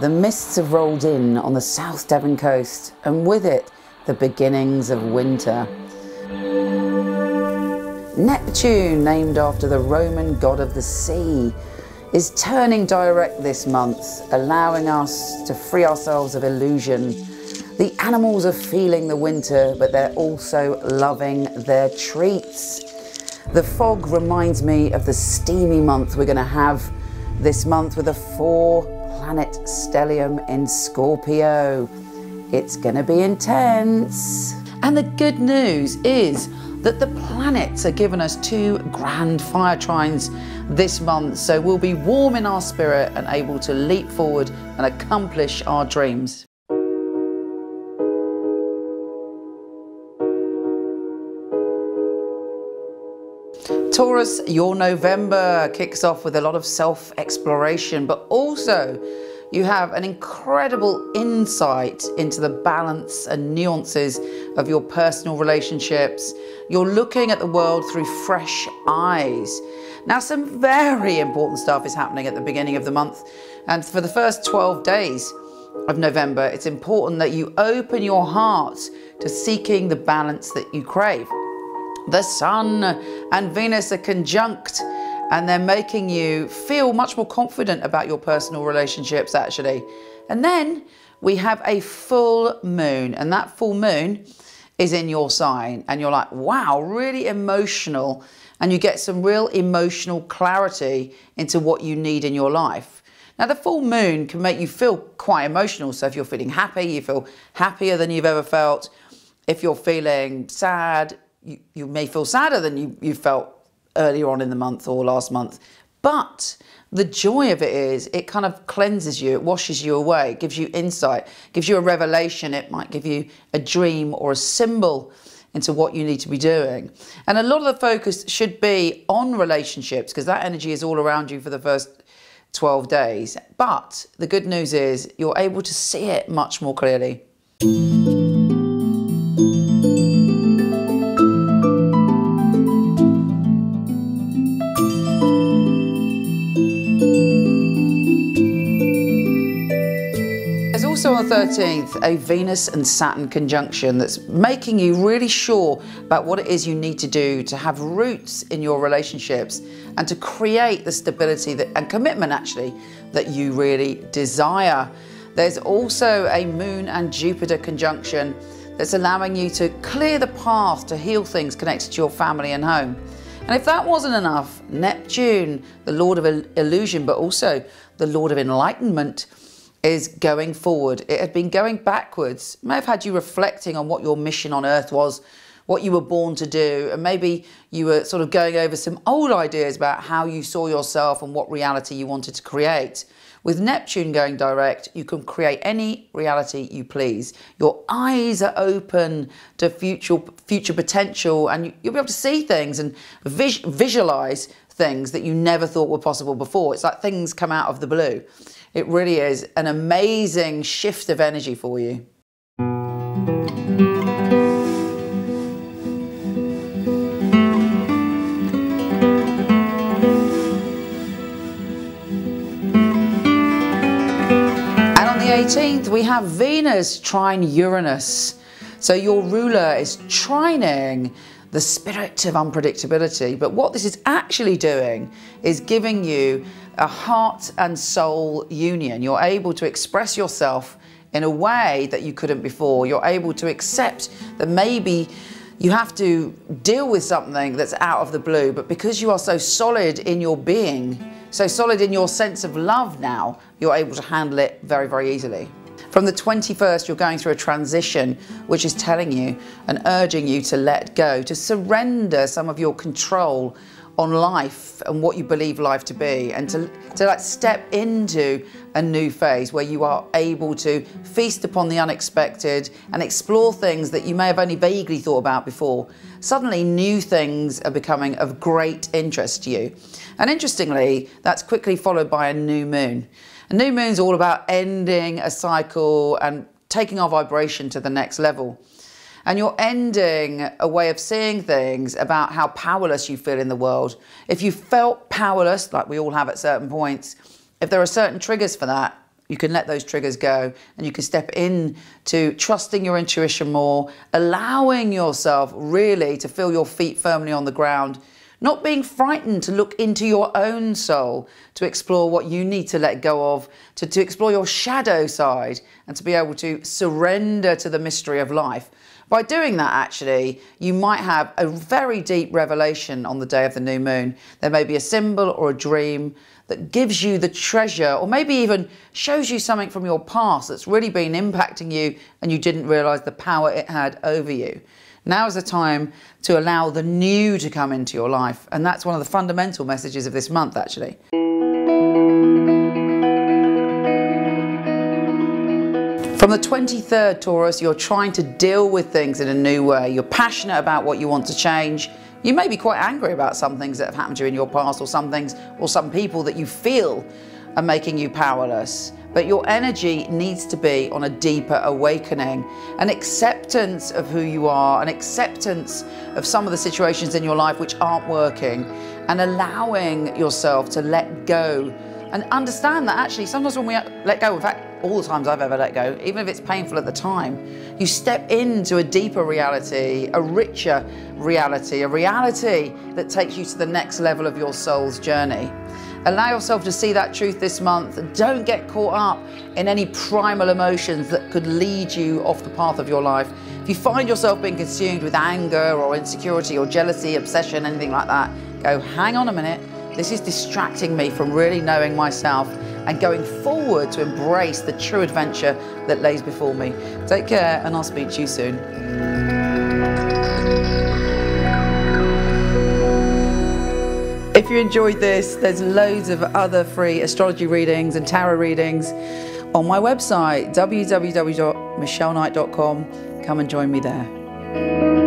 the mists have rolled in on the South Devon coast, and with it, the beginnings of winter. Neptune, named after the Roman god of the sea, is turning direct this month, allowing us to free ourselves of illusion. The animals are feeling the winter, but they're also loving their treats. The fog reminds me of the steamy month we're going to have this month with a 4-planet stellium in Scorpio. It's going to be intense. And the good news is that the planets are giving us 2 grand fire trines this month, so we'll be warm in our spirit and able to leap forward and accomplish our dreams. Taurus, your November kicks off with a lot of self-exploration, but also you have an incredible insight into the balance and nuances of your personal relationships. You're looking at the world through fresh eyes. Now, some very important stuff is happening at the beginning of the month, and for the first 12 days of November, it's important that you open your heart to seeking the balance that you crave. The Sun and Venus are conjunct, and they're making you feel much more confident about your personal relationships, actually. And then we have a full moon, and that full moon is in your sign, and you're like, wow, really emotional, and you get some real emotional clarity into what you need in your life. Now, the full moon can make you feel quite emotional, so if you're feeling happy, you feel happier than you've ever felt. If you're feeling sad, you may feel sadder than you felt earlier on in the month or last month. But the joy of it is it kind of cleanses you, it washes you away, it gives you insight, gives you a revelation. It might give you a dream or a symbol into what you need to be doing. And a lot of the focus should be on relationships, because that energy is all around you for the first 12 days. But the good news is you're able to see it much more clearly. Also on the 13th, a Venus and Saturn conjunction that's making you really sure about what it is you need to do to have roots in your relationships and to create the stability and commitment, actually, that you really desire. There's also a Moon and Jupiter conjunction that's allowing you to clear the path to heal things connected to your family and home. And if that wasn't enough, Neptune, the Lord of illusion, but also the Lord of enlightenment, is going forward. It had been going backwards. It may have had you reflecting on what your mission on Earth was, what you were born to do, and maybe you were sort of going over some old ideas about how you saw yourself and what reality you wanted to create. With Neptune going direct, you can create any reality you please. Your eyes are open to future potential, and you'll be able to see things and visualize things that you never thought were possible before. It's like things come out of the blue. It really is an amazing shift of energy for you. And on the 18th, we have Venus trine Uranus. So your ruler is trining the spirit of unpredictability. But what this is actually doing is giving you a heart and soul union. You're able to express yourself in a way that you couldn't before. You're able to accept that maybe you have to deal with something that's out of the blue, but because you are so solid in your being, so solid in your sense of love now, you're able to handle it very, very easily. From the 21st, you're going through a transition which is telling you and urging you to let go, to surrender some of your control on life and what you believe life to be, and to like step into a new phase where you are able to feast upon the unexpected and explore things that you may have only vaguely thought about before. Suddenly new things are becoming of great interest to you. And interestingly, that's quickly followed by a new moon. A new moon's all about ending a cycle and taking our vibration to the next level. And you're ending a way of seeing things about how powerless you feel in the world. If you felt powerless, like we all have at certain points, if there are certain triggers for that, you can let those triggers go, and you can step in to trusting your intuition more, allowing yourself really to feel your feet firmly on the ground, not being frightened to look into your own soul, to explore what you need to let go of, to explore your shadow side, and to be able to surrender to the mystery of life. By doing that, actually, you might have a very deep revelation on the day of the new moon. There may be a symbol or a dream that gives you the treasure, or maybe even shows you something from your past that's really been impacting you and you didn't realize the power it had over you. Now is the time to allow the new to come into your life. And that's one of the fundamental messages of this month, actually. From the 23rd, Taurus, you're trying to deal with things in a new way. You're passionate about what you want to change. You may be quite angry about some things that have happened to you in your past, or some things or some people that you feel are making you powerless. But your energy needs to be on a deeper awakening, an acceptance of who you are, an acceptance of some of the situations in your life which aren't working, and allowing yourself to let go and understand that actually sometimes when we let go, in fact, all the times I've ever let go, even if it's painful at the time, you step into a deeper reality, a richer reality, a reality that takes you to the next level of your soul's journey. Allow yourself to see that truth this month. Don't get caught up in any primal emotions that could lead you off the path of your life. If you find yourself being consumed with anger or insecurity or jealousy, obsession, anything like that, go, hang on a minute. This is distracting me from really knowing myself and going forward to embrace the true adventure that lays before me. Take care, and I'll speak to you soon. If you enjoyed this, there's loads of other free astrology readings and tarot readings on my website, www.michelleknight.com. Come and join me there.